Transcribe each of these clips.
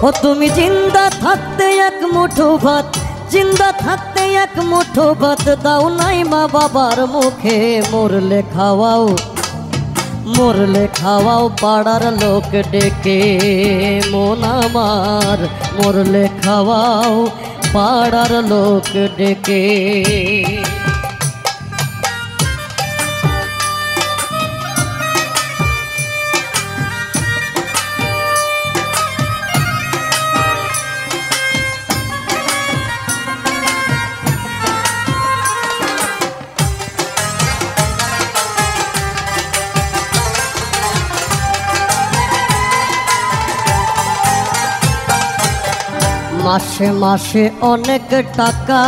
ও তুমি জিন্দা থাকতে এক মুঠো ভাত, জিন্দা থাকতে এক মুঠো ভাত দাও নাই মা বাবার মুখে। মরলে খাওয়াও, মরলে খাওয়াও পাড়ার লোক ডেকে মন আমার। মরলে খাওয়াও পাড়ার লোক ডেকে। মাসে মাসে অনেক টাকা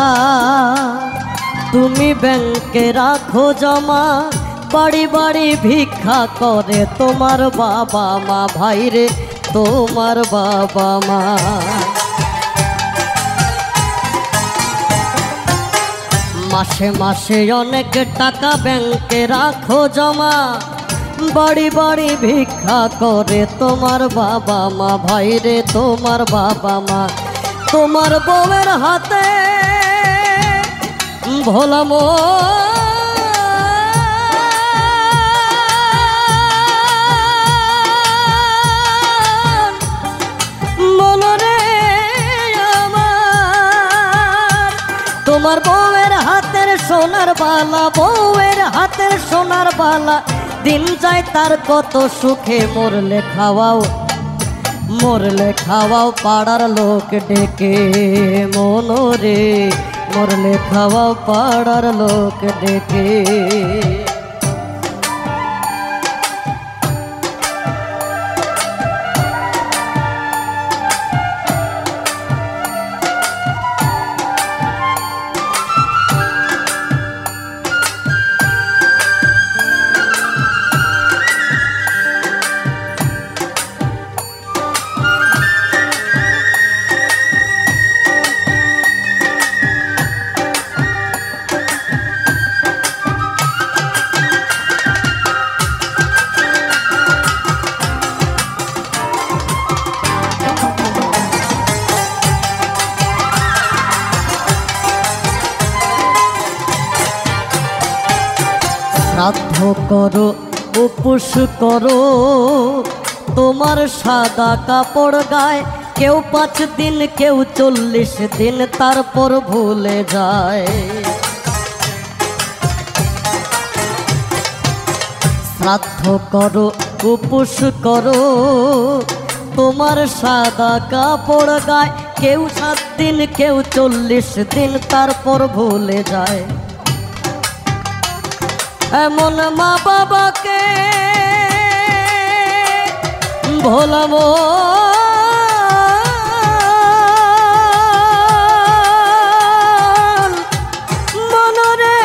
তুমি ব্যাংকে রাখো জমা, বাড়ি বাড়ি ভিক্ষা করে তোমার বাবা মা। ভাইরে তোমার বাবা মা। মাসে মাসে অনেক টাকা ব্যাংকে রাখো জমা, বাড়ি বাড়ি ভিক্ষা করে তোমার বাবা মা। ভাইরে তোমার বাবা মা। তোমার বউয়ের হাতে ভোলা মনরে আমার। তোমার বউয়ের হাতের সোনার বালা, বউয়ের হাতের সোনার বালা দিন যায় তার কত সুখে। মরলে খাওয়াও, মরলে খাওয়াও পাড়ার লোক ডেকে মনরে। মরলে খাওয়াও পাড়ার লোক ডেকে। শ্রাদ্ধ করো, উপোস করো, তোমার সাদা কাপড় গায়ে। কেউ 5 দিন, কেউ 40 দিন, তারপর ভুলে যায়। শ্রাদ্ধ করো, উপোস করো, তোমার সাদা কাপড় গায়ে। কেউ 7 দিন, কেউ 40 দিন, তারপর ভুলে যায়। এমন মা বাবাকে ভোলাবো মনরে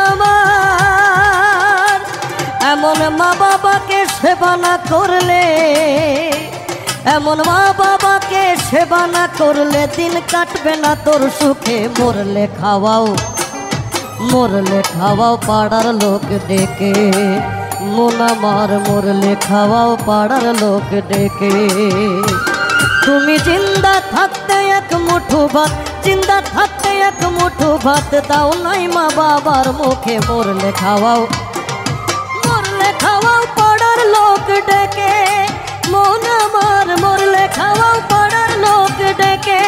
আমার। এমন মা বাবাকে সেবা না করলে, এমন মা বাবাকে সেবা না করলে দিন কাটবে না তোর সুখে। মরলে খাওয়াও, মরলে খাওয়াও পাড়ার লোক ডেকে মন আমার। মরলে খাওয়াও পাড়ার লোক ডেকে। তুমি জিন্দা থাকতে এক মুঠো ভাত, জিন্দা থাকতে এক মুঠো ভাত দাও নাই মা বাবার মুখে। মরলে খাওয়াও, মরলে খাওয়াও পাড়ার লোক ডেকে মন আমার। মরলে খাওয়াও পাড়ার লোক ডেকে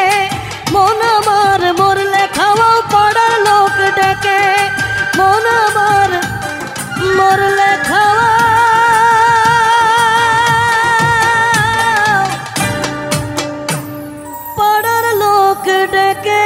মন আমার। মরলে খাওয়াও পাড়ার লোক ডেকে মন আমার। মরলে খাওয়াও পাড়ার লোক ডেকে।